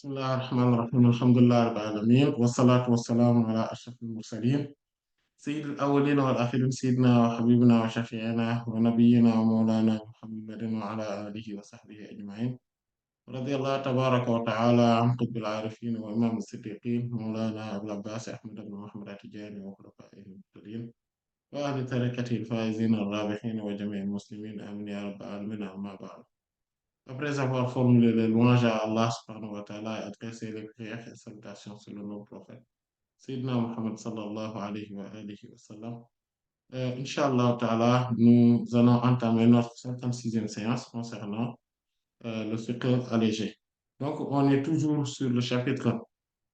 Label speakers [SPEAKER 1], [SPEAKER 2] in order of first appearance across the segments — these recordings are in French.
[SPEAKER 1] Bismillahir Rahmanir Rahim. Alhamdulillahi Rabbil Alamin. Wassalatu wassalamu ala ashrafil mursalin. Sayyidil awwalin wal akhirin. Sayyidina wa habibina wa shafi'ina wa nabiyyina wa maulana Muhammadin wa ala alihi wa sahbihi ajma'in. Radiyallahu tabaraka wa ta'ala an qutbil arifin wa imam as-siddiqin maulana Abul Abbas Ahmad ibn Muhammad at-Tijani wa khulafaihi al-muhtadin wa ahli tariqatihi al-faizin ar-rabihin wa jami'il muslimin. Amin ya rabbal alamin. Amma ba'd. Après avoir formulé les louanges à Allah subhanahu wa ta'ala et adressé les prières et salutations sur le nom prophète, Sayyidina Muhammad sallallahu alayhi wa alihi wa sallam, Inch'Allah ta'ala, nous allons entamer notre 56e séance concernant le fiqh allégé. Donc, on est toujours sur le chapitre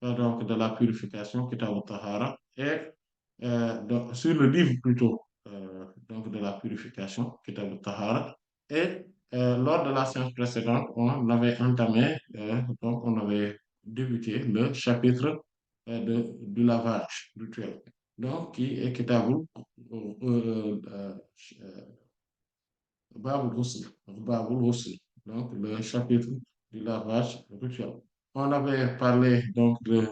[SPEAKER 1] donc, de la purification, Kitab al-Tahara, et sur le livre plutôt donc de la purification, Kitab al-Tahara. Et lors de la séance précédente, on avait entamé, donc on avait débuté le chapitre du lavage rituel, donc qui est Kitab Babul Ghusl, Babul Ghusl, donc le chapitre du lavage rituel. On avait parlé donc de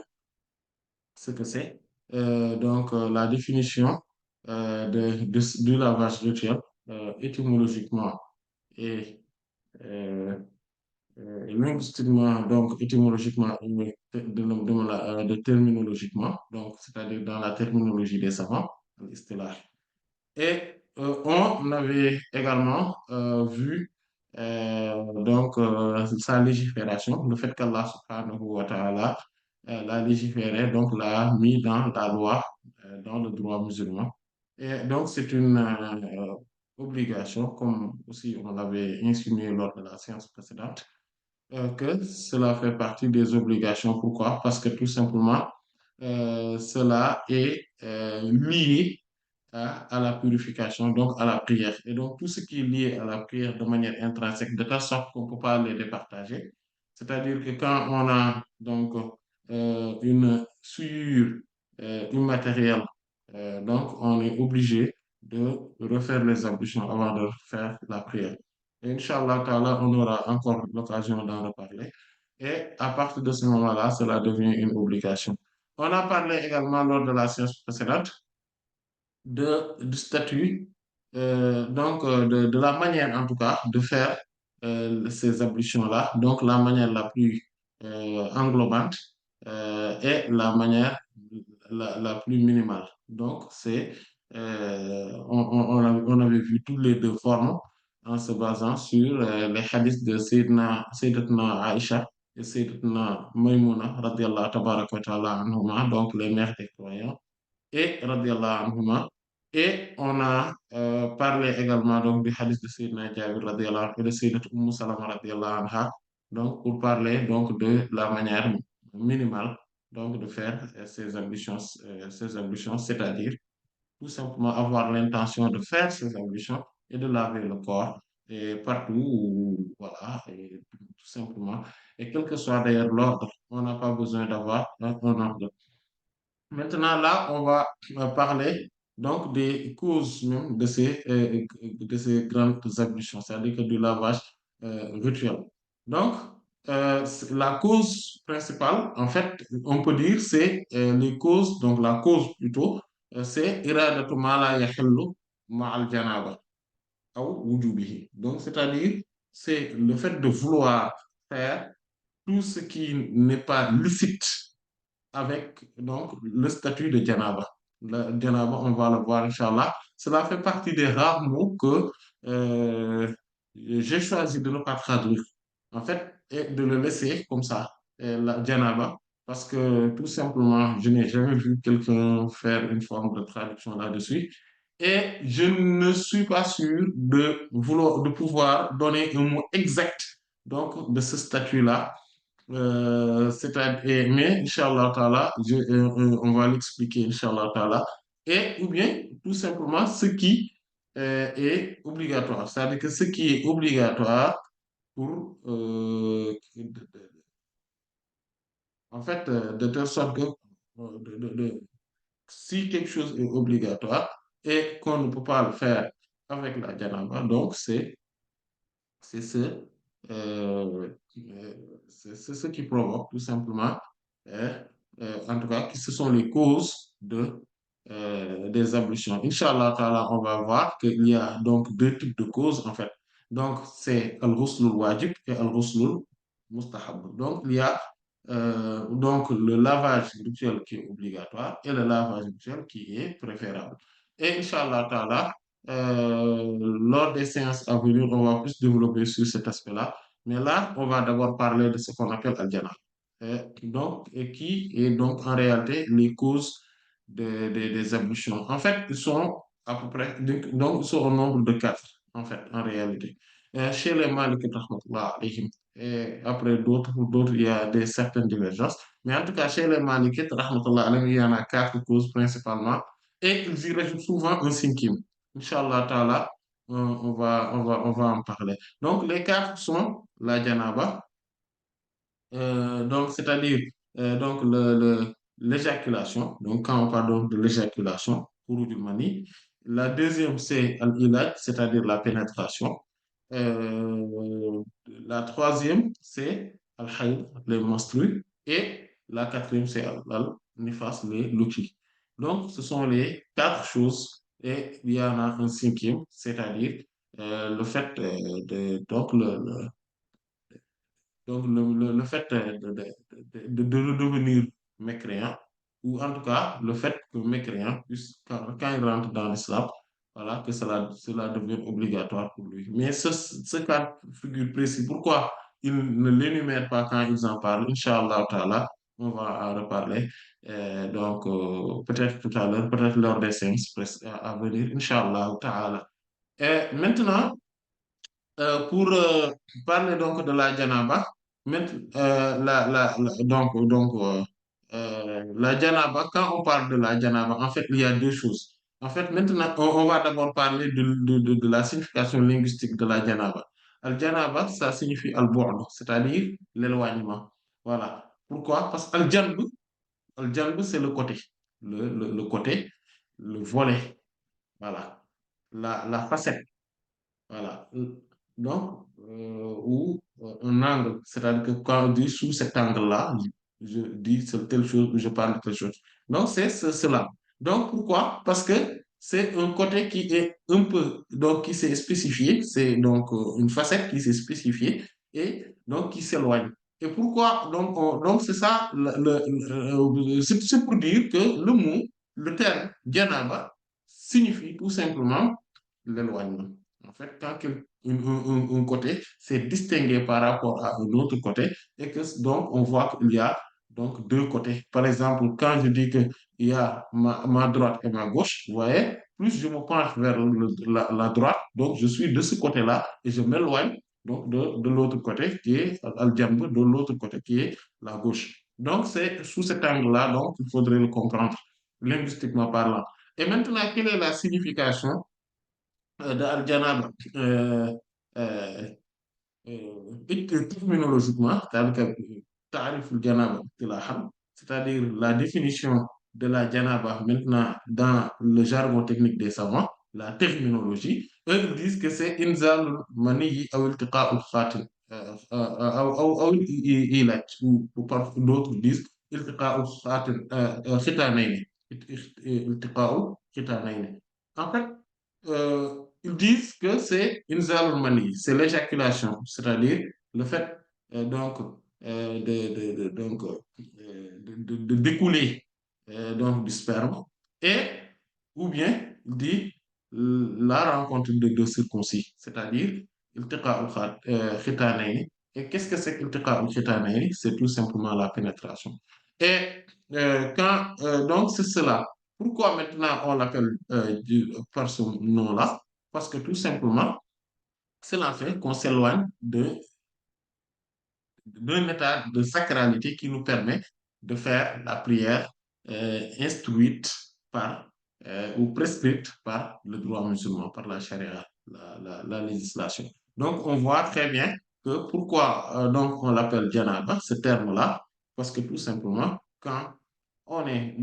[SPEAKER 1] ce que c'est, donc la définition du lavage rituel étymologiquement et euh, linguistiquement, donc étymologiquement de terminologiquement, donc c'est-à-dire dans la terminologie des savants, l'istilah. Et on avait également vu donc sa légifération, le fait qu'Allah subhanahu wa ta'ala l'a légiféré, donc l'a mis dans la loi, dans le droit musulman. Et donc c'est une obligation, comme aussi on l'avait insinué lors de la séance précédente, que cela fait partie des obligations. Pourquoi? Parce que tout simplement, cela est lié à la purification, donc à la prière. Et donc, tout ce qui est lié à la prière de manière intrinsèque, de telle sorte qu'on ne peut pas les départager. C'est-à-dire que quand on a donc une souillure immatérielle, donc on est obligé de refaire les ablutions avant de faire la prière. Et Inch'Allah, Ta'ala, on aura encore l'occasion d'en reparler. Et à partir de ce moment-là, cela devient une obligation. On a parlé également lors de la séance précédente du statut, donc de la manière en tout cas de faire ces ablutions-là, donc la manière la plus englobante et la manière la plus minimale. Donc, on avait vu toutes les deux formes en se basant sur les hadiths de Sayyidatuna Aïcha et Sayyidatuna Maïmouna, radiallahu tabaraka wa ta'ala anhuma, donc les mères des croyants et radiallahu anhuma. Et on a parlé également donc du hadith de Sayyidina Jabir radiallahu anhu et de Sayyidat Salama radiallahu anha, donc pour parler donc de la manière minimale donc de faire ces ablutions, c'est-à-dire tout simplement avoir l'intention de faire ces ablutions et de laver le corps et partout, voilà, et tout simplement. Et quel que soit d'ailleurs l'ordre, on n'a pas besoin d'avoir un ordre. Maintenant, là, on va parler donc des causes même de ces grandes ablutions, c'est-à-dire que du lavage rituel. Donc, la cause principale, en fait, on peut dire, c'est les causes, donc la cause plutôt, c'est iradatu ma la yahillu ma'al janaba aw wujubihi. Donc, c'est-à-dire, c'est le fait de vouloir faire tout ce qui n'est pas licite avec donc le statut de Janaba. Le Janaba, on va le voir, Inch'Allah. Cela fait partie des rares mots que j'ai choisi de ne pas traduire, en fait, et de le laisser comme ça, la Janaba, parce que tout simplement, je n'ai jamais vu quelqu'un faire une forme de traduction là-dessus. Et je ne suis pas sûr de pouvoir donner un mot exact donc, de ce statut-là mais Inch'Allah Ta'ala, on va l'expliquer Inch'Allah Ta'ala, et ou bien tout simplement ce qui est obligatoire. C'est-à-dire que ce qui est obligatoire pour, en fait, de telle sorte que si quelque chose est obligatoire et qu'on ne peut pas le faire avec la janaba, donc c'est ce c'est ce qui provoque tout simplement, euh, en tout cas, que ce sont les causes des ablutions. Inch'Allah, ta'ala, on va voir qu'il y a donc deux types de causes en fait. Donc, c'est al-ghuslul wajib et al-ghuslul mustahab. Donc, il y a donc le lavage rituel qui est obligatoire et le lavage rituel qui est préférable. Et Inch'Allah, ta'ala, lors des séances à venir, on va plus développer sur cet aspect-là. Mais là, on va d'abord parler de ce qu'on appelle al-jana. Et qui est donc en réalité les causes des ablutions. En fait, ils sont à peu près, donc ils sont au nombre de quatre, en fait, en réalité. Chez les Malikites, rahmatullah alayhim, et après d'autres, il y a certaines divergences. Mais en tout cas, chez les Malikites, rahmatullah alayhim, il y en a quatre causes principalement. Et ils y rajoutent souvent un cinquième. Inch'Allah ta'ala, on va en parler. Donc, les quatre sont la janaba, donc c'est-à-dire donc l'éjaculation. Donc, quand on parle donc de l'éjaculation, khuruj mani. La deuxième, c'est al-ilaj, c'est-à-dire la pénétration. La troisième, c'est al-hayd, les menstrues. Et la quatrième, c'est al-nifas, les lutti. Donc, ce sont les quatre choses. Et il y en a un cinquième, c'est-à-dire le fait donc le fait de redevenir mécréant, ou en tout cas le fait que mécréant puisse, quand il rentre dans l'islam, voilà, que cela devient obligatoire pour lui. Mais ce cas de figure précis, pourquoi ils ne l'énumèrent pas quand ils en parlent, Inch'Allah ta'ala, on va en reparler. Donc, peut-être tout à l'heure, peut-être lors des séances à venir, Inch'Allah ta'ala. Et maintenant, pour parler donc de la janaba, la janaba, quand on parle de la janaba, en fait, il y a deux choses. En fait, maintenant, on va d'abord parler de la signification linguistique de la janaba. Al-janaba, ça signifie al-bu'd, c'est-à-dire l'éloignement. Voilà. Pourquoi? Parce que al-janb, c'est le côté, le côté, le volet, voilà, la facette. Voilà. Donc, ou un angle, c'est-à-dire que quand on dit sous cet angle-là, je dis c'est telle chose, je parle de telle chose. Donc, c'est cela. Donc, pourquoi? Parce que c'est un côté qui est un peu, donc qui s'est spécifié, c'est donc une facette qui s'est spécifiée et donc qui s'éloigne. Et pourquoi? Donc, donc c'est ça, c'est pour dire que le mot, le terme janaba signifie tout simplement l'éloignement. En fait, quand un côté s'est distingué par rapport à un autre côté, et que donc on voit qu'il y a donc deux côtés. Par exemple, quand je dis qu'il y a ma droite et ma gauche, vous voyez, plus je me penche vers la droite, donc je suis de ce côté-là et je m'éloigne donc de l'autre côté qui est al-jamb, de l'autre côté qui est la gauche. Donc c'est sous cet angle-là donc il faudrait le comprendre linguistiquement parlant. Et maintenant, quelle est la signification de Al-Janaba euh, terminologiquement, c'est-à-dire que تعريف الجنابة اصطلاحا, c'est-à-dire la définition de la janaba maintenant dans le jargon technique des savants, la terminologie, eux ils disent que c'est inzal mani ou iltiqa al khatim ou ilaj, ou par d'autres disent iltiqa al khatim khitanayn, iltiqa al khitanayn. En fait, ils disent que c'est une zalmanie, c'est l'éjaculation, c'est-à-dire le fait donc de découler donc du sperme et ou bien il dit la rencontre de deux circoncis, c'est-à-dire iltiqa al-khitanayni. Et qu'est-ce que c'est iltiqa al-khitanayni? C'est tout simplement la pénétration. Et donc c'est cela. Pourquoi maintenant on l'appelle par ce nom-là? Parce que tout simplement, cela fait qu'on s'éloigne d'un état de sacralité qui nous permet de faire la prière instruite par ou prescrite par le droit musulman, par la charia, la législation. Donc, on voit très bien que pourquoi donc on l'appelle janaba, ce terme-là, parce que tout simplement, quand on est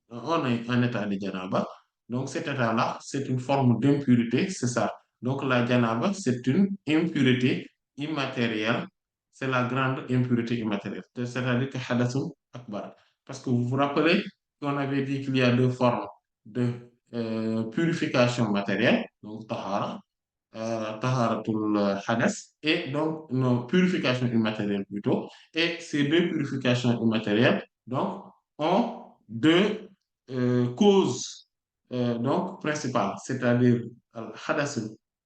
[SPEAKER 1] on est en état de janaba, donc cet état-là, c'est une forme d'impurité, c'est ça. Donc la janaba, c'est une impureté immatérielle c'est la grande impureté immatérielle. C'est-à-dire que hadathun akbar. Parce que vous vous rappelez qu'on avait dit qu'il y a deux formes de purification matérielle, donc tahara, taharatul hadas, et donc nos purifications immatérielles plutôt. Et ces deux purifications immatérielles, donc, ont deux causes donc principales, c'est-à-dire al-hadas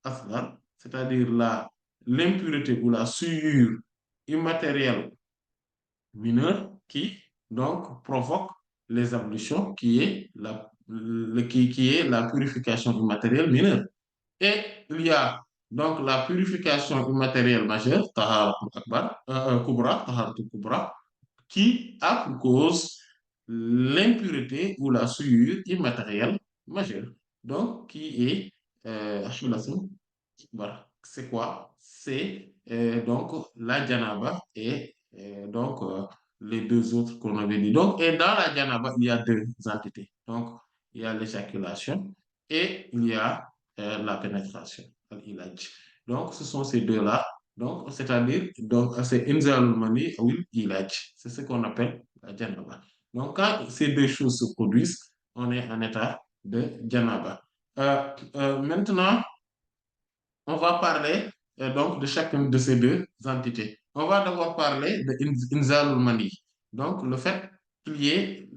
[SPEAKER 1] al-asghar, c'est-à-dire l'impureté ou la souillure immatérielle mineure qui donc provoque les ablutions, qui est la purification immatérielle mineure. Et il y a donc la purification immatérielle majeure, Taharatul Akbar, Kubra, Taharatul Kubra, qui a pour cause l'impureté ou la souillure immatérielle majeure. Donc, qui est Hulasun Akbar. C'est quoi? C'est donc la Janaba et donc les deux autres qu'on avait dit. Donc, et dans la Janaba, il y a deux entités. Donc, il y a l'éjaculation et il y a la pénétration, al-ilaj. Donc, ce sont ces deux-là. Donc, c'est-à-dire, donc, c'est inzalul mani ou ilaj. C'est ce qu'on appelle la janaba. Donc, quand ces deux choses se produisent, on est en état de janaba. Maintenant, on va parler donc de chacune de ces deux entités. On va d'abord parler de inzalul mani. Donc, le fait qu'il y ait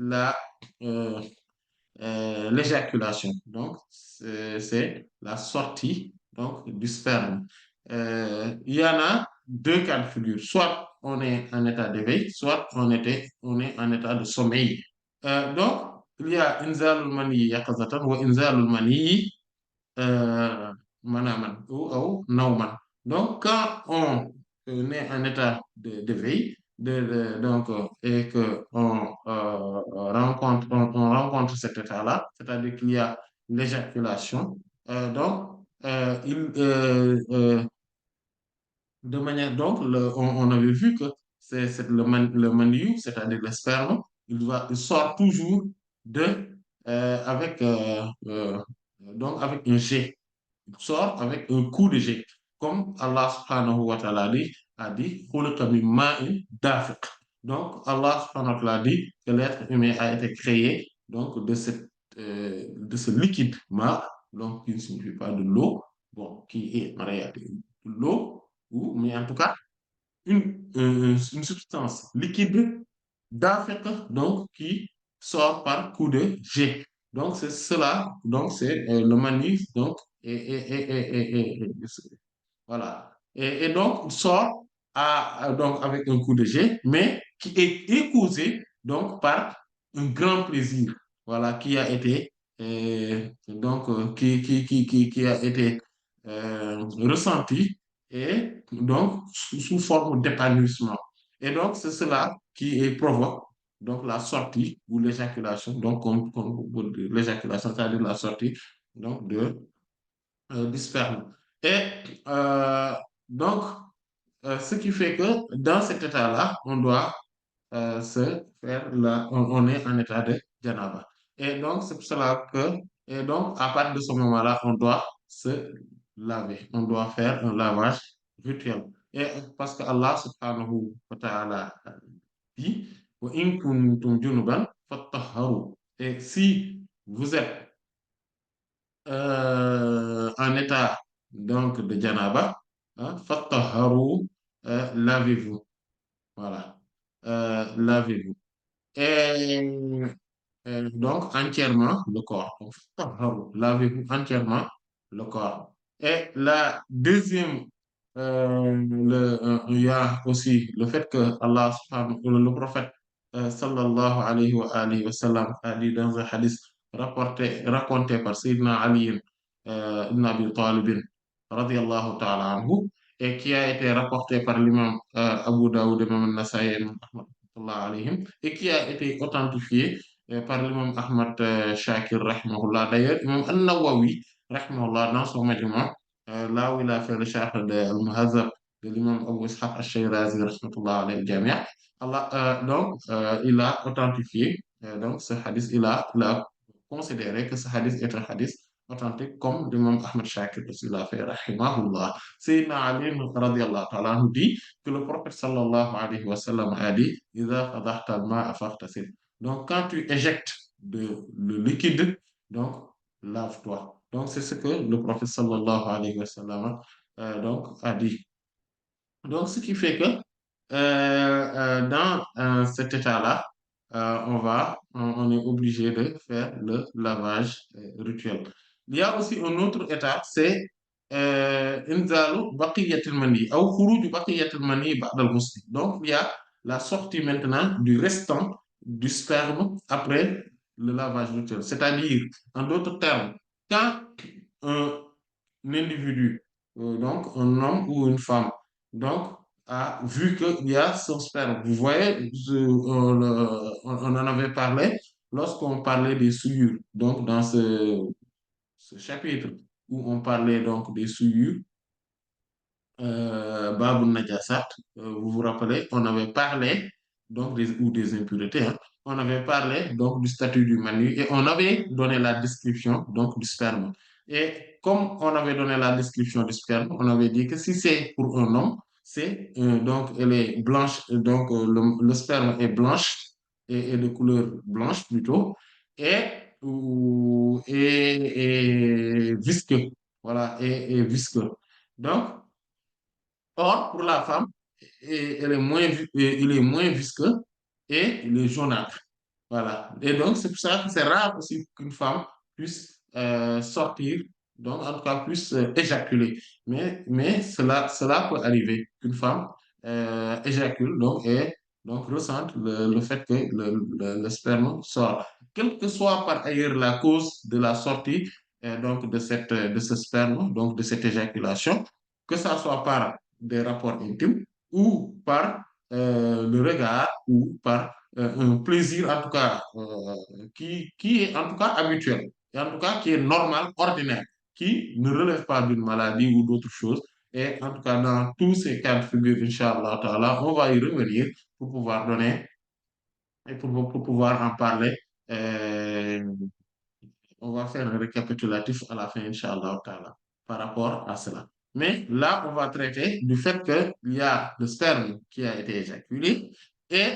[SPEAKER 1] euh, l'éjaculation. Donc, c'est la sortie donc, du sperme. Il y en a deux cas de figure. Soit on est en état d'éveil, soit on est en état de sommeil. Donc, il y a inzalul mani yaqazatan wa inzalul mani euh, manaman ou nauman. Donc, quand on est en état d'éveil, donc, et que on rencontre cet état-là, c'est-à-dire qu'il y a l'éjaculation, donc, de manière, donc, on avait vu que c'est le maniou, c'est-à-dire le sperme, il sort toujours de, avec, donc, avec un jet sort avec un coup de jet. Comme Allah subhanahu wa ta'ala a dit, خُلِقَ مِن مَاءٍ دافق. Donc, Allah subhanahu wa ta'ala dit que l'être humain a été créé donc, de ce liquide ma, donc qui ne signifie pas de l'eau, bon, qui est en réalité de l'eau, mais en tout cas, une substance liquide d'affect, donc qui sort par coup de jet. Donc, c'est cela, donc c'est le manif, donc, voilà. Et donc, il sort donc, avec un coup de jet, mais qui est causé donc par un grand plaisir, voilà, qui a été, donc, qui a été ressenti et donc sous forme d'épanouissement. Et donc, c'est cela qui provoque donc la sortie ou l'éjaculation, donc l'éjaculation, c'est-à-dire la sortie donc du sperme. Et euh, donc, ce qui fait que dans cet état-là, on doit se faire on est en état de janaba. Et donc, c'est pour cela que, et donc, à partir de ce moment-là, on doit se laver. On doit faire un lavage rituel. Et parce que Allah subhanahu wa ta'ala dit, wa in kuntum junuban fattahharu. Et si vous êtes en état donc de janaba, hein, fattahharu, lavez-vous. Voilà. Lavez-vous. Et donc entièrement le corps. Donc, lavez-vous entièrement le corps. Et la deuxième, il y a aussi le fait que Allah, le prophète sallallahu alayhi wa sallam a dit dans un hadith raconté par Sayyidina Ali ibn Abi Talib radiyallahu ta'ala anhu et qui a été rapporté par l'imam Abu Dawud, l'imam Nasa'i, et l'imam Ahmad alayhim, et qui a été authentifié par l'imam Ahmad Shakir, rahimahullah. D'ailleurs, l'imam An-Nawawi, rahimahullah, dans son Majma', là où il a fait le charh de Al-Muhazzab de l'imam Abu Ishaq al-Shirazi, rahimahullah, alayhi al-Jami'. Donc, il a authentifié donc, ce hadith, il a considéré que ce hadith est un hadith authentique, comme l'imam Ahmed Shakir aussi l'a fait, rahimahullah. Sayyidina Ali radiallahu ta'ala anhu dit que le prophète sallallahu alayhi wa sallam a dit, إِذَا فَضَحْتَ الْمَاءَ فَاغْتَسِلْ. Donc, quand tu éjectes le liquide, donc, lave-toi. Donc, c'est ce que le prophète sallallahu alayhi wa sallam donc, a dit. Donc, ce qui fait que dans cet état-là, on est obligé de faire le lavage rituel. Il y a aussi un autre état, c'est inzalu baqiyatil mani, ou khuruj baqiyatil mani ba'da al-ghusl. Donc, il y a la sortie maintenant du restant du sperme après le lavage rituel. C'est-à-dire, en d'autres termes, quand un individu, donc un homme ou une femme, donc a vu qu'il y a son sperme. Vous voyez, on en avait parlé lorsqu'on parlait des souillures, donc dans ce chapitre où on parlait donc des souillures, Babun Najasat, vous vous rappelez, on avait parlé donc ou des impuretés, hein. On avait parlé donc du statut du manu et on avait donné la description donc du sperme. Et comme on avait donné la description du sperme, on avait dit que si c'est pour un homme, c'est donc elle est blanche, donc le sperme est blanche et de couleur blanche plutôt et et visqueux, voilà, et visqueux. Donc or, pour la femme, elle est il est moins visqueux et il est jaunâtre. Voilà. Et donc, c'est pour ça que c'est rare aussi qu'une femme puisse sortir, donc en tout cas puisse éjaculer. Mais cela peut arriver qu'une femme éjacule donc, et donc ressente le fait que le sperme sort. Quelle que soit par ailleurs la cause de la sortie donc de ce sperme, donc de cette éjaculation, que ça soit par des rapports intimes ou par le regard ou par un plaisir en tout cas qui est en tout cas habituel et en tout cas qui est normal, ordinaire, qui ne relève pas d'une maladie ou d'autre chose. Et en tout cas, dans tous ces cas de figure, Inch'Allah, ta'ala, on va y revenir pour pouvoir donner et pour pouvoir en parler. Euh, on va faire un récapitulatif à la fin, Inch'Allah, ta'ala, par rapport à cela. Mais là, on va traiter du fait qu'il y a le sperme qui a été éjaculé et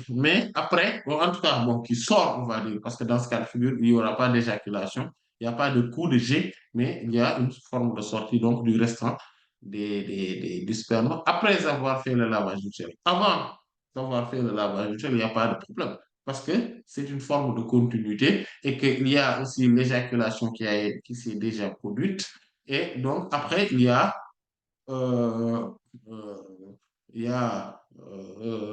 [SPEAKER 1] mais après, bon, en tout cas, bon, qui sort, on va dire, parce que dans ce cas de figure, il n'y aura pas d'éjaculation, il n'y a pas de coup de jet, mais il y a une forme de sortie donc du restant du sperme après avoir fait le lavage rituel. Avant d'avoir fait le lavage rituel, il n'y a pas de problème parce que c'est une forme de continuité et qu'il y a aussi l'éjaculation qui s'est déjà produite. Et donc, après, euh, euh, il y a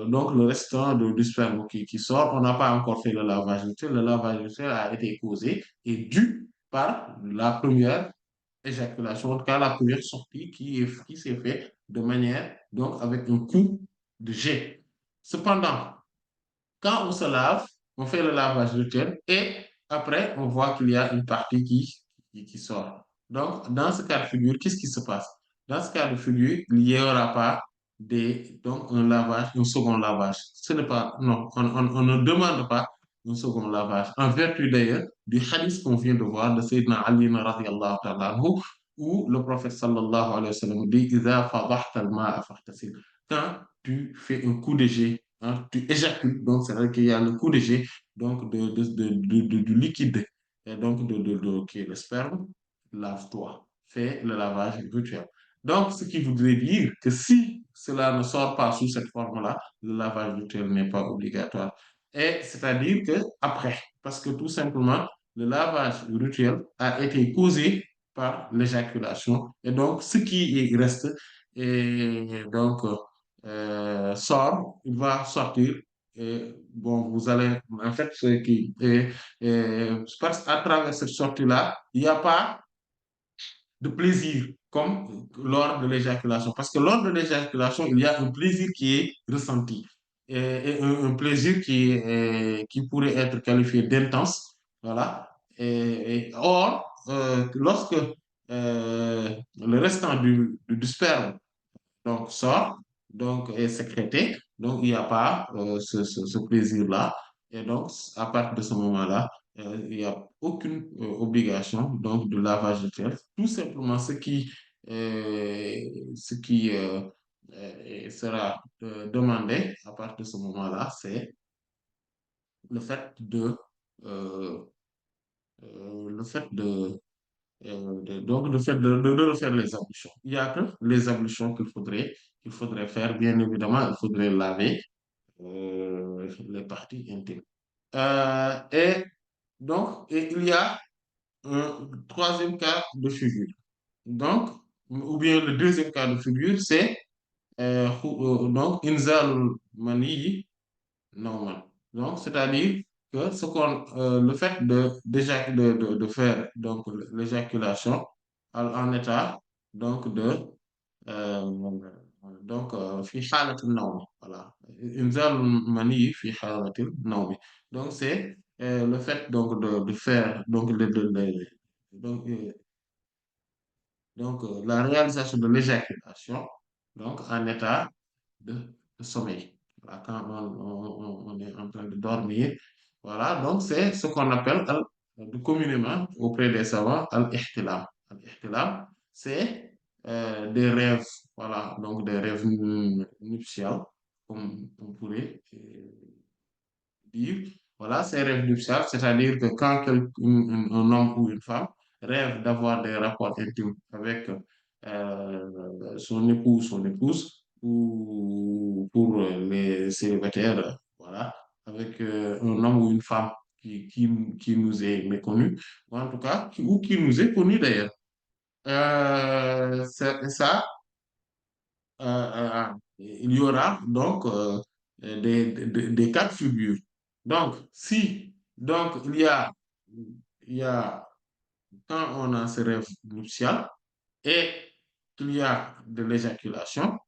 [SPEAKER 1] donc le restant du sperme qui sort. On n'a pas encore fait le lavage rituel. Le lavage rituel a été causé et dû par la première éjaculation, en tout cas la première sortie qui s'est faite de manière, donc avec un coup de jet. Cependant, quand on se lave, on fait le lavage rituel et après, on voit qu'il y a une partie qui sort. Donc, dans ce cas de figure, qu'est-ce qui se passe? Dans ce cas de figure, il n'y aura pas donc un lavage, un second lavage. Ce n'est pas, non, on ne demande pas un second lavage. En vertu d'ailleurs du hadith qu'on vient de voir de Sayyidina Ali radiallahu ta'ala anhu, où le prophète sallallahu alayhi wa sallam dit, إِذَا فَضَحْتَ الْمَاءَ فَاغْتَسِلْ. Quand tu fais un coup de jet, hein, tu éjacules, donc c'est vrai qu'il y a le coup de jet donc du liquide, et donc qui est le sperme, lave-toi, fais le lavage rituel. Donc, ce qui voudrait dire que si cela ne sort pas sous cette forme-là, le lavage rituel n'est pas obligatoire. Et c'est-à-dire que après, parce que tout simplement, le lavage rituel a été causé par l'éjaculation. Et donc, ce qui reste, et donc, sort, il va sortir. Et bon, vous allez, en fait, parce qu'à travers cette sortie-là, il n'y a pas de plaisir comme lors de l'éjaculation. Parce que lors de l'éjaculation, il y a un plaisir qui est ressenti et un plaisir qui pourrait être qualifié d'intense. Voilà. Or, lorsque le restant du sperme donc sort, donc est sécrété, donc il n'y a pas ce plaisir-là. Et donc, à partir de ce moment-là, il n'y a aucune obligation donc de lavage rituel. Tout simplement, ce qui sera demandé à partir de ce moment-là, c'est le fait euh, le fait donc le fait de refaire les ablutions. Il n'y a que les ablutions qu'il faudrait faire. Bien évidemment, il faudrait laver les parties intimes. Et donc, il y a un troisième cas de figure. Donc, ou bien le deuxième cas de figure, c'est donc inzal mani normal. Donc, c'est-à-dire que le fait de faire donc l'éjaculation en état donc euh, في حالة النوم voilà إنزال المني في حالة النوم donc c'est le fait donc de faire donc, la réalisation de l'éjaculation donc en état de, de sommeil. Voilà, quand on est en train de dormir. Voilà, donc c'est ce qu'on appelle communément auprès des savants al-ihtilam. Al-ihtilam, c'est des rêves, voilà, donc des rêves nuptiaux, comme on pourrait dire. Voilà, ces rêves nuptiaux, c'est-à-dire que quand un homme ou une femme rêve d'avoir des rapports intimes avec son époux ou son épouse, ou pour les célibataires, voilà, avec un homme ou une femme qui nous est méconnu, ou en tout cas, ou qui nous est connu d'ailleurs. Ça, il y aura donc des cas de figure. Donc, si donc il y a quand on a ce rêve nuptial et qu'il y a de l'éjaculation,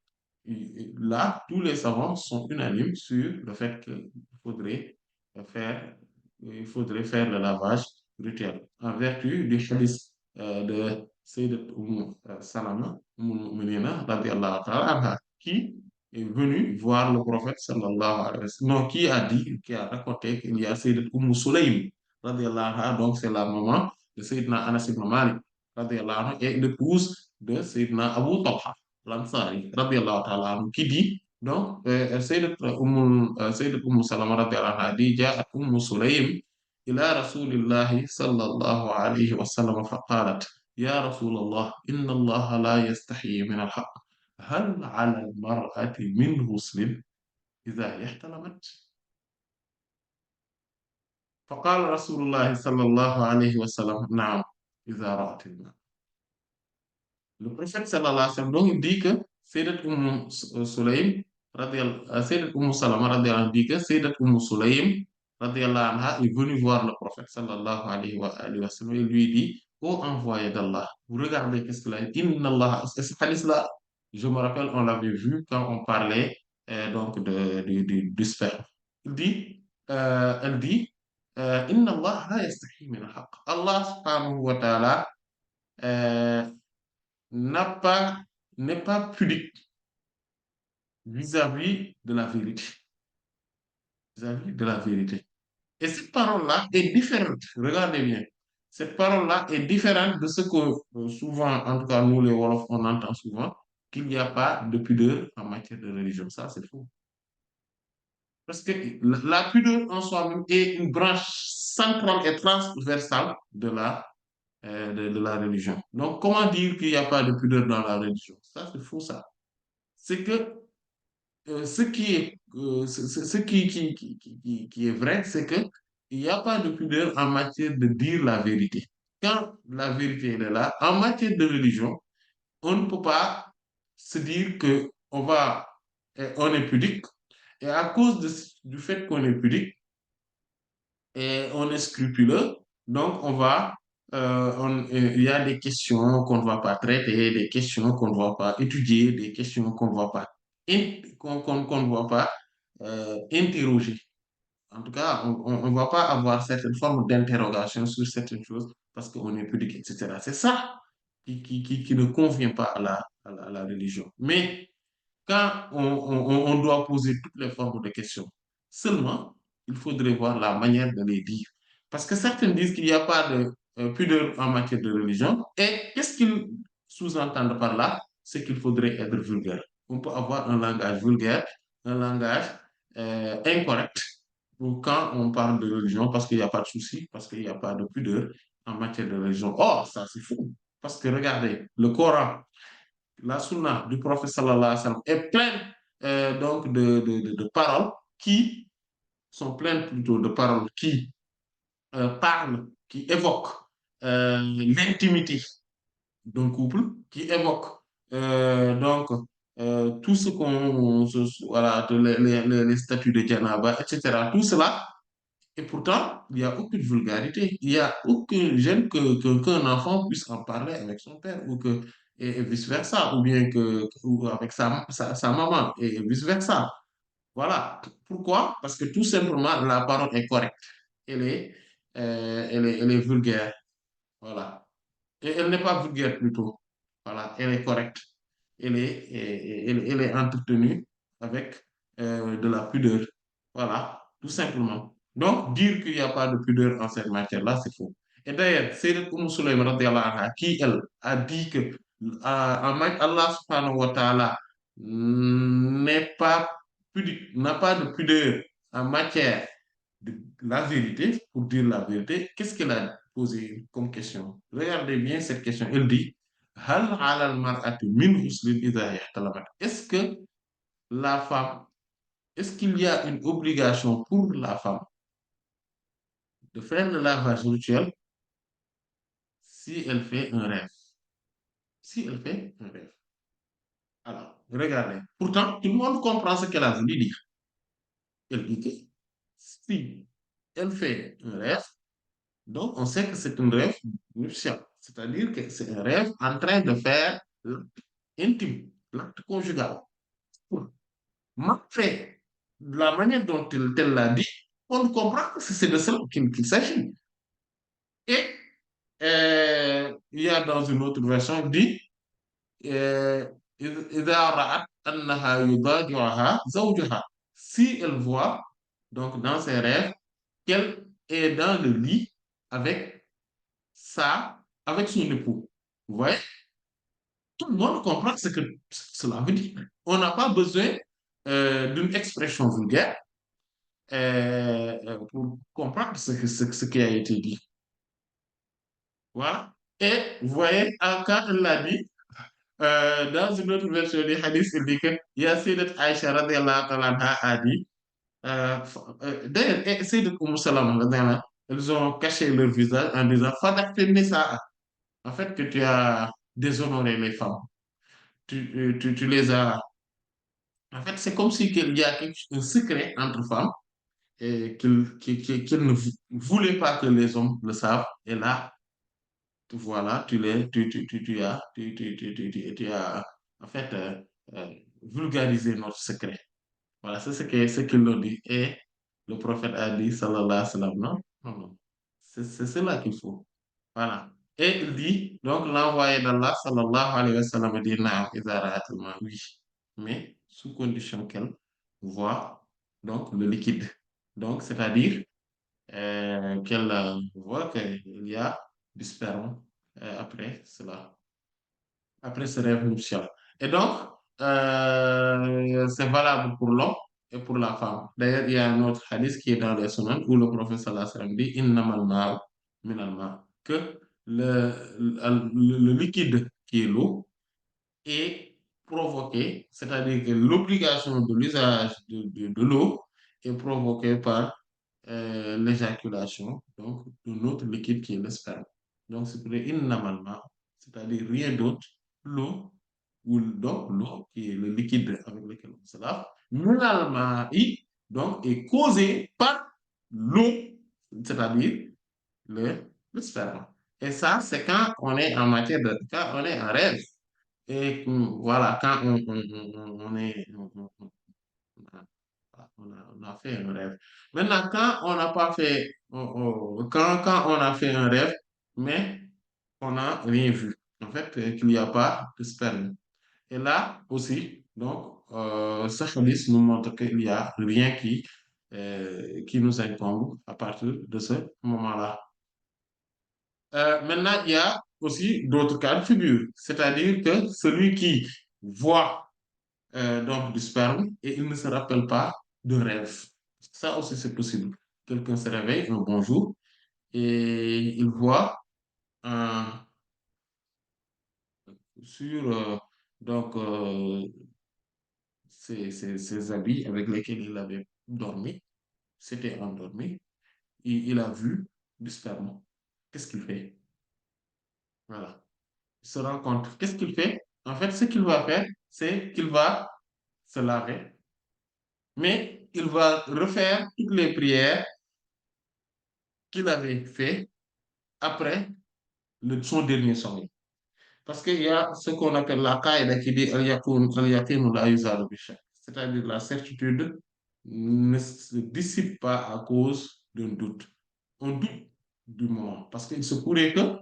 [SPEAKER 1] là, tous les savants sont unanimes sur le fait qu'il faudrait faire, il faudrait faire le lavage rituel en vertu du hadith de Sayyidat Salama, Mouminina, radiallahu ta'ala anha, qui est venu voir le prophète sallallahu alayhi wa sallam, non, qui a dit, qui a raconté qu'il y a Sayyidat Sulaym, radiallahu anha, donc c'est la maman de Sayyidina Anas ibn Malik, radiallahu anhu, et l'épouse de Sayyidina Abu Talha. L'Ansari, radiallahu ta'ala anhu, qui dit, donc, Sayyidat Salama radiallahu anha dit, جاءت Sulaym إلى رسول الله صلى الله عليه وسلم فقالت يا رسول الله إن الله لا يستحيي من الحق هل على المرأة من غسل إذا هي احتلمت فقال رسول الله صلى الله عليه وسلم نعم إذا رأت الماء. Le prophète sallallahu alayhi wa sallam donc dit que Sayyidat Sulaym Sayyidat Salama radiallahu anha dit que Sayyidat Sulaym radiallahu anha est venue voir le prophète sallallahu alayhi wa sallam et lui dit ô envoyé d'Allah, vous regardez qu'est-ce qu'il a dit Inna Allah, et ce hadith-là, je me rappelle, on l'avait vu quand on parlait donc du sperme. Elle dit Inna Allah la yastahi min al-haqq. Allah subhanahu wa ta'ala euh, n'a pas, n'est pas pudique vis-à-vis de la vérité. Vis-à-vis de la vérité. Et cette parole-là est différente. Regardez bien. Cette parole-là est différente de ce que souvent, en tout cas nous les Wolofs, on entend souvent, qu'il n'y a pas de pudeur en matière de religion. Ça, c'est faux. Parce que la pudeur en soi-même est une branche centrale et transversale de la religion. Donc, comment dire qu'il n'y a pas de pudeur dans la religion? Ça, c'est faux, ça. C'est que ce qui est vrai, c'est que il n'y a pas de pudeur en matière de dire la vérité. Quand la vérité elle est là, en matière de religion, on ne peut pas se dire que on est pudique, et à cause du fait qu'on est pudique et on est scrupuleux, donc il y a des questions qu'on ne va pas traiter, des questions qu'on ne va pas étudier, des questions qu'on ne va pas, qu'on ne va pas interroger. En tout cas, on ne va pas avoir certaines formes d'interrogation sur certaines choses parce qu'on est pudique, etc. C'est ça qui ne convient pas à la religion. Mais quand on doit poser toutes les formes de questions, seulement, il faudrait voir la manière de les dire. Parce que certains disent qu'il n'y a pas de pudeur en matière de religion. Et qu'est-ce qu'ils sous-entendent par là? C'est qu'il faudrait être vulgaire. On peut avoir un langage vulgaire, un langage incorrect pour quand on parle de religion, parce qu'il n'y a pas de souci, parce qu'il n'y a pas de pudeur en matière de religion. Oh, ça c'est fou. Parce que regardez, le Coran, la sunna du prophète sallallahu alayhi wa sallam est pleine donc de paroles qui sont pleines plutôt de paroles qui parlent, qui évoquent l'intimité d'un couple, qui évoquent donc tout ce voilà, les statuts de Janaba, etc. Tout cela, et pourtant, il n'y a aucune vulgarité. Il n'y a aucun gêne qu'un enfant puisse en parler avec son père ou que, et vice-versa, ou bien ou avec sa maman et vice-versa. Voilà. Pourquoi? Parce que tout simplement, la parole est correcte. Elle est, elle est vulgaire. Voilà. Et elle n'est pas vulgaire plutôt. Voilà. Elle est correcte. Elle est entretenue avec de la pudeur. Voilà. Tout simplement. Donc, dire qu'il n'y a pas de pudeur en cette matière-là, c'est faux. Et d'ailleurs, Sayyidat Soulaym, radiallahu anha, qui, elle, a dit que Allah subhanahu wa ta'ala n'est pas pudique, n'a pas de pudeur en matière de la vérité, pour dire la vérité, qu'est-ce qu'elle a posé comme question? Regardez bien cette question. Elle dit, Hal ala al-mar'ati min huslin idha ihtalamat. Est-ce que la femme, est-ce qu'il y a une obligation pour la femme de faire le lavage rituel si elle fait un rêve? Si elle fait un rêve. Alors, regardez. Pourtant, tout le monde comprend ce qu'elle a voulu dire. Elle dit que si elle fait un rêve, donc, on sait que c'est un rêve nuptial, c'est-à-dire que c'est un rêve en train de faire l'acte intime, l'acte conjugal. Mais fait, de la manière dont elle l'a dit, on comprend que c'est de cela qu'il s'agit. Et il y a dans une autre version, il dit euh, إذا رأت أنها يضاجعها زوجها. Si elle voit, donc dans ses rêves, qu'elle est dans le lit avec avec son époux. Vous voyez, tout le monde comprend ce que cela veut dire. On n'a pas besoin d'une expression vulgaire pour comprendre ce qui a été dit. Voilà. Et vous voyez, quand elle l'a dit, dans une autre version du hadith, il dit que Sayyidat Aïcha radiallahu ta'ala anha a dit, d'ailleurs, Sayyidat Salama radiallahu anha, elles ont caché leur visage en disant Fadak Nisa, en fait, que tu as déshonoré les femmes. Tu les as. En fait, c'est comme si il y a un secret entre femmes et qu'ils ne voulaient pas que les hommes le savent. Et là, voilà, tu as en fait vulgarisé notre secret. Voilà, c'est ce qu'ils l'ont dit. Et le prophète a dit, sallallahu alayhi wa sallam, non, non, non. C'est cela qu'il faut. Voilà. Et il dit, donc l'envoyé d'Allah, sallallahu alayhi wa sallam, dit, naam, idha ra'atil ma, oui, mais sous condition qu'elle voit donc le liquide. Donc, c'est-à-dire qu'elle voit qu'il y a du sperme après cela, après ce rêve nuptial. Et donc, c'est valable pour l'homme et pour la femme. D'ailleurs, il y a un autre hadith qui est dans les Sunan où le prophète sallallahu alayhi wa sallam dit innamal ma'u minal ma', que le liquide qui est l'eau est provoqué, c'est-à-dire que l'obligation de l'usage de l'eau est provoquée par l'éjaculation donc de notre liquide qui est le sperme. Donc, c'est pour dire innamal ma', c'est-à-dire rien d'autre, l'eau, ou donc l'eau qui est le liquide avec lequel on se lave, minal ma'i, donc est causé par l'eau, c'est-à-dire le sperme. Et ça, c'est quand on est en matière de, quand on est en rêve. Et voilà, quand on est, on a fait un rêve. Maintenant, quand on n'a pas fait, quand on a fait un rêve, mais on n'a rien vu, en fait, qu'il n'y a pas de sperme. Et là aussi, donc, ce hadith nous montre qu'il n'y a rien qui qui nous incombe à partir de ce moment-là. Maintenant, il y a aussi d'autres cas de figure, c'est-à-dire que celui qui voit donc du sperme et il ne se rappelle pas de rêve. Ça aussi, c'est possible. Quelqu'un se réveille un bon jour et il voit sur donc ses habits avec lesquels il avait dormi, s'était endormi, et il a vu du sperme. Qu'est-ce qu'il fait? Voilà. Il se rend compte. Qu'est-ce qu'il fait? En fait, ce qu'il va faire, c'est qu'il va se laver, mais il va refaire toutes les prières qu'il avait fait après son dernier sommeil. Parce qu'il y a ce qu'on appelle la qaïda qui dit al-yaqinu la yuzalu bi-shakk. C'est-à-dire la certitude ne se dissipe pas à cause d'un doute. On doute du moment. Parce qu'il se pourrait que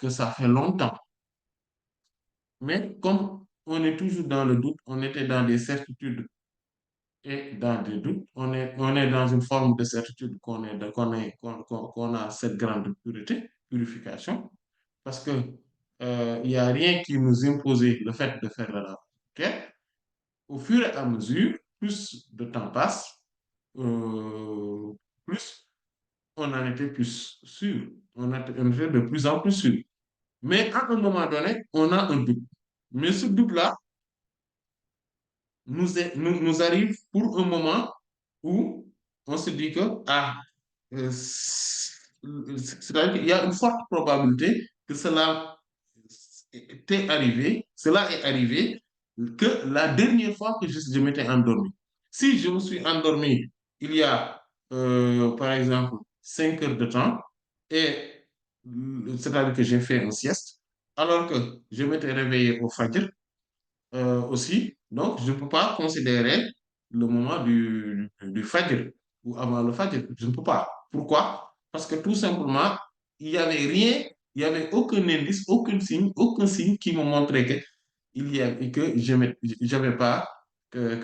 [SPEAKER 1] ça fait longtemps. Mais comme on est toujours dans le doute, on était dans des certitudes et dans des doutes, on est dans une forme de certitude qu'on a cette grande purification, parce que il n'y a rien qui nous imposait le fait de faire la lavage. Ok. Au fur et à mesure, plus de temps passe, euh, plus on en était plus sûr. On était de plus en plus sûr. Mais à un moment donné, on a un doute. Mais ce doute-là nous arrive pour un moment où on se dit que, c'est-à-dire qu'il y a une forte probabilité que cela est arrivé que la dernière fois que je m'étais endormi. Si je me suis endormi il y a, par exemple, 5 heures de temps, et c'est-à-dire que j'ai fait une sieste, alors que je m'étais réveillé au Fajr, aussi. Donc, je ne peux pas considérer le moment du Fajr ou avant le Fajr. Je ne peux pas. Pourquoi? Parce que tout simplement, il n'y avait rien, il n'y avait aucun indice, aucun signe qui me montrait que, que je n'avais pas, que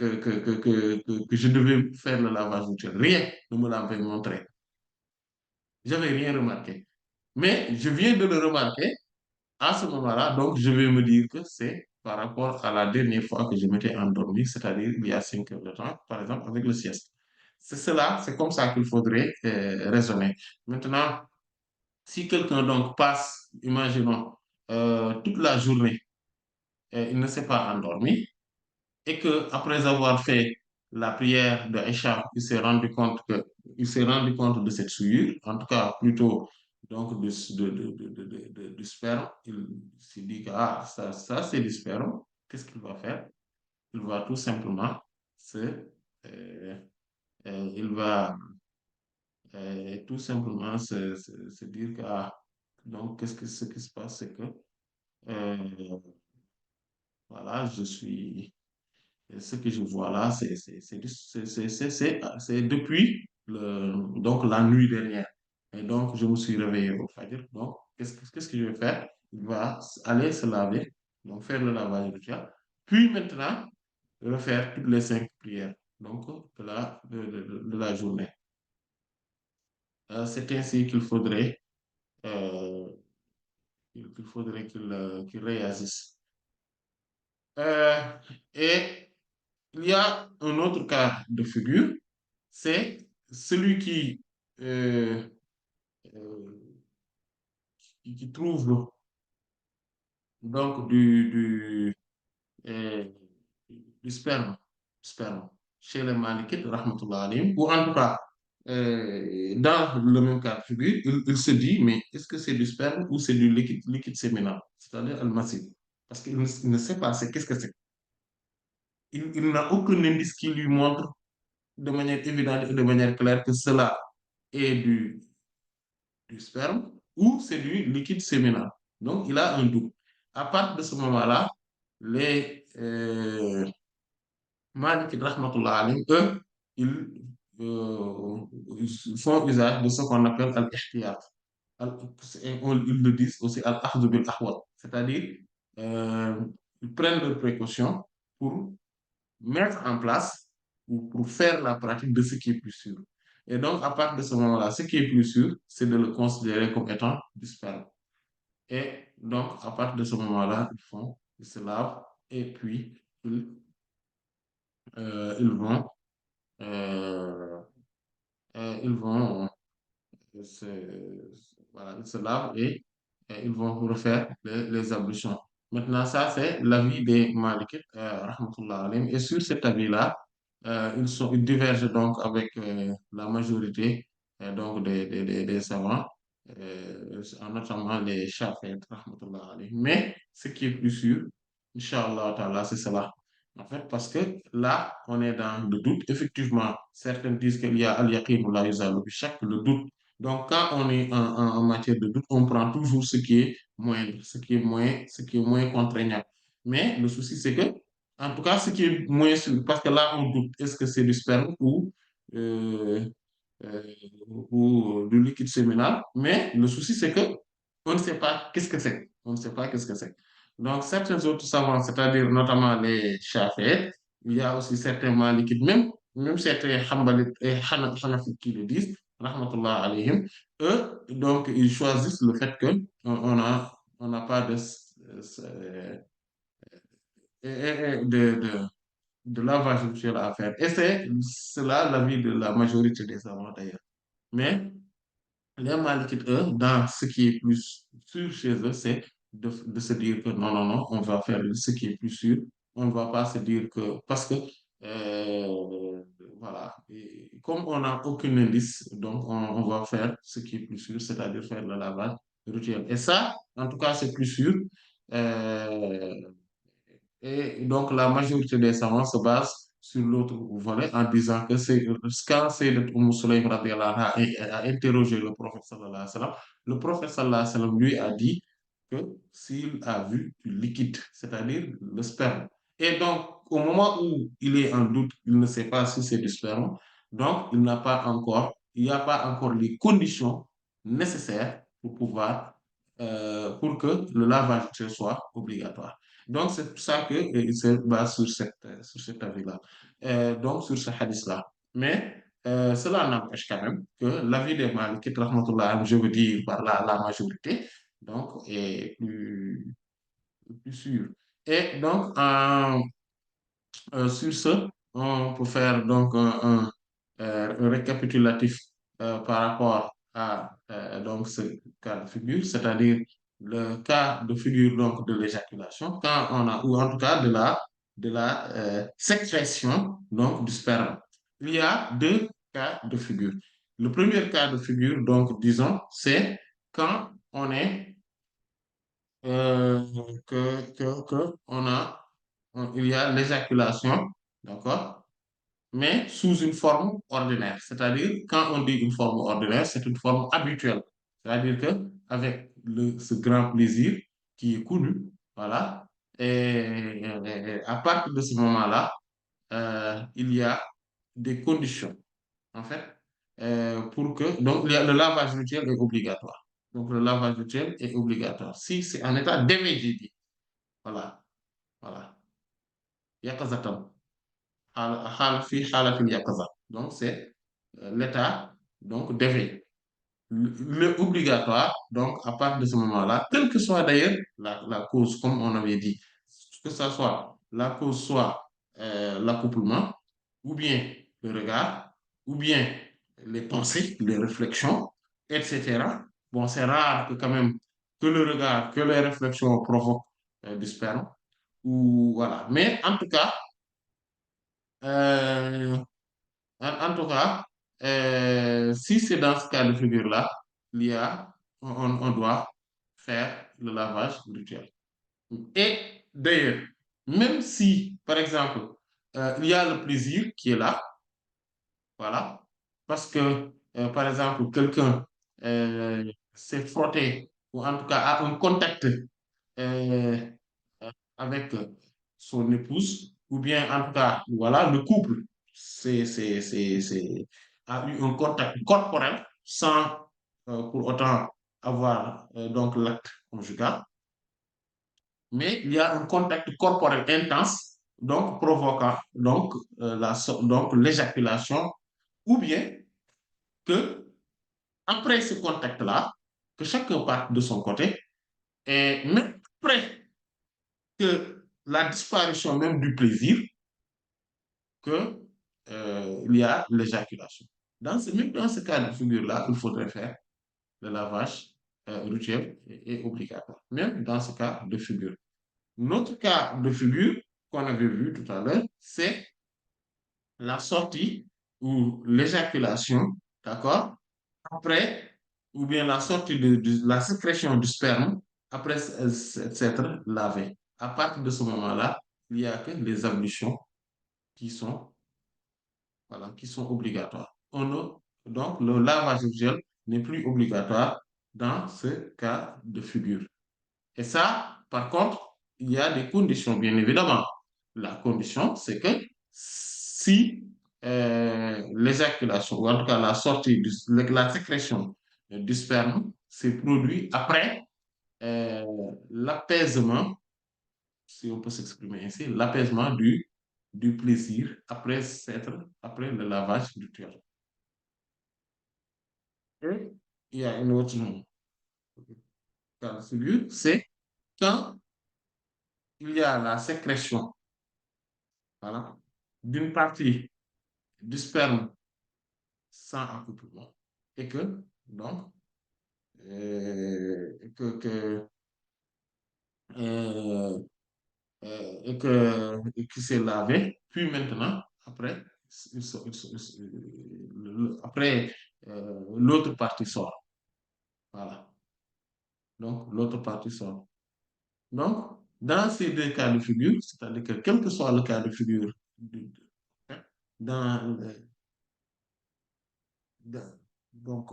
[SPEAKER 1] je devais faire le lavage rituel. Rien ne me l'avait montré. Je n'avais rien remarqué. Mais je viens de le remarquer à ce moment-là, donc, je vais me dire que c'est par rapport à la dernière fois que je m'étais endormi, c'est-à-dire il y a 5 heures de temps, par exemple, avec le sieste. C'est cela, c'est comme ça qu'il faudrait raisonner. Maintenant, si quelqu'un donc passe, imaginons, toute la journée, il ne s'est pas endormi, et que après avoir fait la prière de Isha, il s'est rendu compte de cette souillure, en tout cas plutôt donc du sperme. Il s'est dit que ça c'est du sperme. Qu'est-ce qu'il va faire? Il va tout simplement euh, il va tout simplement se dire que donc ce qui se passe, c'est que euh, voilà, ce que je vois là, c'est depuis donc la nuit dernière. Et donc, je me suis réveillé au Fajr. Donc, qu'est-ce que je vais faire? Il va aller se laver, donc faire le lavage rituel. Puis maintenant, refaire toutes les 5 prières donc, de la journée. C'est ainsi euh, qu'il faudrait qu'il réagisse. Euh, et il y a un autre cas de figure, c'est celui euh, euh, qui trouve donc euh, du sperme chez les Malikites, rahmatullah alayhim, ou en tout cas, dans le même cas de figure, il se dit, mais est-ce que c'est du sperme ou c'est du liquide séminal, c'est-à-dire al-masib? Parce qu'il ne sait pas qu'est-ce que c'est. Il n'a aucun indice qui lui montre de manière évidente et de manière claire que cela est du sperme ou c'est du liquide séminal. Donc, il a un doute. À partir de ce moment-là, les Malikites, rahmatullah alayhim, eux, ils font usage de ce qu'on appelle al-ihtiyat. Ils le disent aussi al-akhdhu bil-ahwat. C'est-à-dire, euh, ils prennent leurs précautions pour mettre en place ou pour faire la pratique de ce qui est plus sûr. Et donc, à partir de ce moment-là, ce qui est plus sûr, c'est de le considérer comme étant du sperme. Et donc, à partir de ce moment-là, ils se lavent et puis ils, ils vont, euh, ils vont se, voilà, ils se lavent et ils vont refaire les ablutions. Maintenant, ça, c'est l'avis des Malikites, rahmatullah alayhim. Et sur cet avis-là, ils divergent donc avec la majorité donc des savants, notamment les Shafi'ites, rahmatullah alayhim. Mais ce qui est plus sûr, Inch'Allah, ta'ala, c'est cela. En fait, parce que là, on est dans le doute. Effectivement, certains disent qu'il y a al-yaqin ou la yuzalu bi shakk, le doute. Donc, quand on est en matière de doute, on prend toujours ce qui est moindre, ce qui est moins contraignant. Mais le souci, c'est que, en tout cas, ce qui est moins sûr, parce que là, on doute, est-ce que c'est du sperme euh, euh, ou du liquide séminal? Mais le souci, c'est que on ne sait pas qu'est-ce que c'est. On ne sait pas qu'est-ce que c'est. Donc, certains autres savants, c'est-à-dire notamment les Shafi'ites, il y a aussi certains Malikites, même certains Hanbalites et Hanafites qui le disent, rahmatullah alayhim, eux, donc, ils choisissent le fait que on n'a pas de lavage rituel à faire. Et c'est cela l'avis de la majorité des savants d'ailleurs. Mais les Malikites, eux, dans ce qui est plus sûr chez eux, c'est de se dire que non, non, non, on va faire ce qui est plus sûr. On ne va pas se dire que... Parce que, voilà, et comme on n'a aucun indice, donc on va faire ce qui est plus sûr, c'est-à-dire faire le lavage rituel. Et ça, en tout cas, c'est plus sûr. Euh, et donc, la majorité des savants se base sur l'autre volet en disant que c'est quand Sayyidat Sulaym radiallahu anha a interrogé le prophète sallallahu alayhi wa sallam, le prophète sallallahu alayhi wa sallam lui a dit que s'il a vu du liquide, c'est-à-dire le sperme. Et donc, au moment où il est en doute, il ne sait pas si c'est du sperme, donc il n'y a pas encore les conditions nécessaires pour pour que le lavage soit obligatoire. Donc, c'est pour ça qu'il se base sur cet avis-là, donc sur ce hadith-là. Mais cela n'empêche quand même que l'avis des Malikites, rahmatullah, je veux dire par la majorité, donc est plus sûr. Et donc, sur ce, on peut faire donc un récapitulatif par rapport à donc ce cas de figure, c'est-à-dire le cas de figure donc de l'éjaculation, quand on a, ou en tout cas de la sécrétion donc du sperme. Il y a deux cas de figure. Le premier cas de figure, donc disons, c'est quand on est euh, on a il y a l'éjaculation, d'accord? Mais sous une forme ordinaire. C'est-à-dire, quand on dit une forme ordinaire, c'est une forme habituelle. C'est-à-dire que avec ce grand plaisir qui est connu, voilà, et à partir de ce moment-là, il y a des conditions, en fait, pour que... Donc, le lavage rituel est obligatoire. Donc, le lavage rituel est obligatoire. Si c'est en état d'éveil, voilà, voilà. Yaqazatan. Fi halatil yaqaza. Donc, c'est l'état donc d'éveil. Le obligatoire, donc, à partir de ce moment-là, quelle que soit d'ailleurs la cause, comme on avait dit, que ce soit la cause soit l'accouplement, ou bien le regard, ou bien les pensées, les réflexions, etc. Bon, c'est rare que quand même que le regard, que les réflexions provoquent du sperme, ou voilà. Mais en tout cas, euh, en tout cas, si c'est dans ce cas de figure-là, il y a, on doit faire le lavage rituel. Et d'ailleurs, même si, par exemple, il y a le plaisir qui est là, voilà, parce que, par exemple, quelqu'un s'est frotté, ou en tout cas a un contact euh, avec son épouse, ou bien en tout cas, voilà, le couple a eu un contact corporel sans pour autant avoir donc l'acte conjugal, mais il y a un contact corporel intense. donc provoquant donc l'éjaculation, ou bien que après ce contact-là, que chacun parte de son côté, et même après que la disparition même du plaisir, que, il y a l'éjaculation. Même dans ce cas de figure-là, il faudrait faire le lavage rituel est obligatoire, même dans ce cas de figure. Notre cas de figure qu'on avait vu tout à l'heure, c'est la sortie ou l'éjaculation, d'accord, après, ou bien la sortie de la sécrétion du sperme après s'être lavé. À partir de ce moment-là, il n'y a que les ablutions qui sont, voilà, qui sont obligatoires. Donc, le lavage sexuel n'est plus obligatoire dans ce cas de figure. Et ça, par contre, il y a des conditions, bien évidemment. La condition, c'est que si l'éjaculation, ou en tout cas la sortie, la sécrétion du sperme s'est produit après euh, l'apaisement, si on peut s'exprimer ainsi, l'apaisement du plaisir après le lavage du tueur. Et il y a une autre cas de figure, c'est quand il y a la sécrétion, voilà, d'une partie du sperme sans accouplement et que, donc, euh, et qui s'est lavé, puis maintenant, après, après l'autre partie sort. Voilà. Donc, l'autre partie sort. Donc, dans ces deux cas de figure, c'est-à-dire que quel que soit le cas de figure, hein, dans, donc,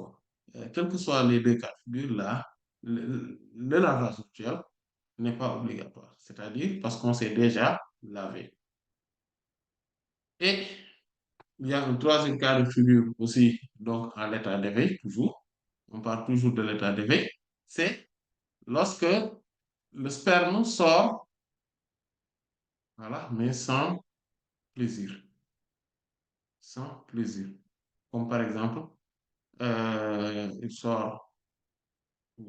[SPEAKER 1] quels que soient les deux cas de figure, là, le lavage sexuel n'est pas obligatoire. C'est-à-dire parce qu'on s'est déjà lavé. Et il y a un troisième cas de figure aussi, donc en l'état d'éveil, toujours. On parle toujours de l'état d'éveil. C'est lorsque le sperme sort, voilà, mais sans plaisir. Sans plaisir. Comme par exemple, il sort,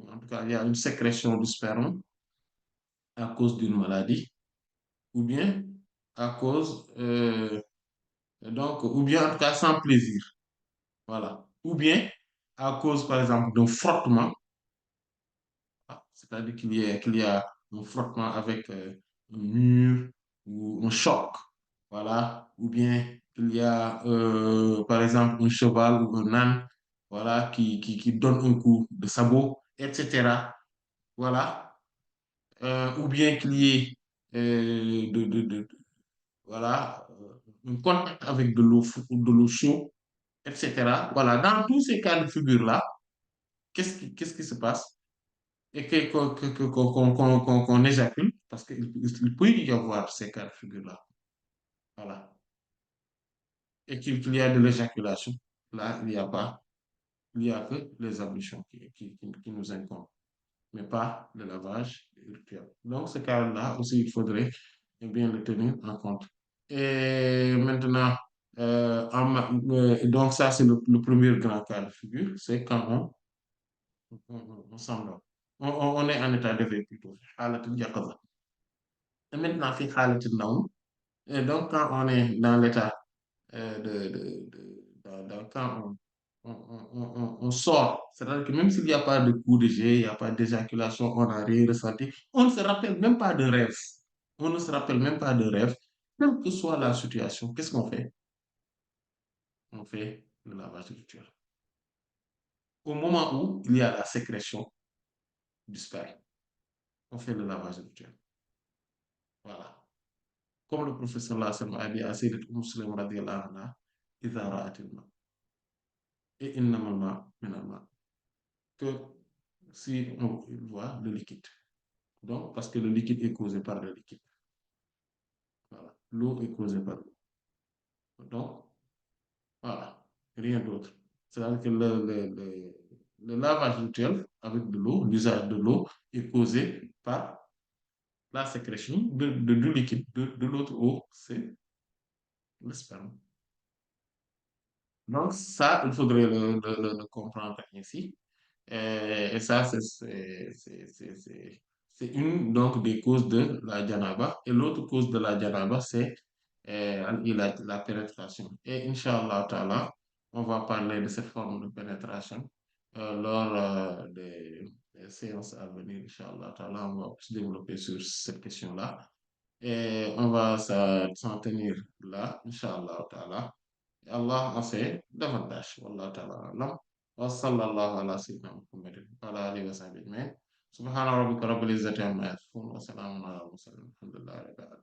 [SPEAKER 1] en tout cas, il y a une sécrétion du sperme à cause d'une maladie, ou bien à cause, ou bien en tout cas sans plaisir. Voilà. Ou bien à cause, par exemple, d'un frottement, c'est-à-dire qu'il y a un frottement avec un mur ou un choc, voilà. Ou bien il y a, par exemple, un cheval ou un âne, voilà, qui donne un coup de sabot, etc. Voilà. Ou bien qu'il y ait voilà, un contact avec de l'eau chaude, etc. Voilà, dans tous ces cas de figure-là, qu'est-ce qui se passe? Et qu'on éjacule, parce qu'il peut y avoir ces cas de figure-là. Voilà. Et qu'il y a de l'éjaculation. Là, il n'y a que les ablutions qui nous incombent, mais pas le lavage rituel. Donc, ce cas-là aussi, il faudrait bien le tenir en compte. Et maintenant, donc ça, c'est le premier grand cas de figure, c'est quand on s'endort. On est en état d'éveil plutôt. حالة اليقظة. Et maintenant, في حالة النوم. Et donc, quand on est dans l'état quand on sort, c'est-à-dire que même s'il n'y a pas de coup de jet, il n'y a pas d'éjaculation, on n'a rien ressenti, on ne se rappelle même pas de rêve. On ne se rappelle même pas de rêve. Quelle que soit la situation, qu'est-ce qu'on fait? On fait le lavage rituel. Au moment où il y a la sécrétion du sperme, on fait le lavage rituel. Voilà. Comme le professeur Lassem a dit à Sayyidat Muslim radiallahu anha, إذا رأت الماء et إنما الماء من الماء, que si on voit le liquide. Donc, parce que le liquide est causé par le liquide. Voilà. L'eau est causée par l'eau. Donc, voilà. Rien d'autre. C'est-à-dire que le lavage rituel avec de l'eau, l'usage de l'eau est causé par la sécrétion du liquide, de l'autre eau, c'est le sperme. Donc, ça, il faudrait le comprendre ainsi. Et ça, c'est une donc, des causes de la janaba. Et l'autre cause de la janaba, c'est la pénétration. Et Inch'Allah Ta'ala, on va parler de cette forme de pénétration lors des séances à venir. Inch'Allah Ta'ala, on va se développer sur cette question-là. Et on va s'en tenir là, Inch'Allah Ta'ala. Allah en sait davantage. Wallahu ta'ala a'lam. Wa sallallahu ala sayyidina Muhammadin wa ala alihi wa sahbihi ajma'in. Subhana rabbika rabbil izzati amma yasifun wa salamun ala al mursalin. Alhamdulillahi rabbil alamin.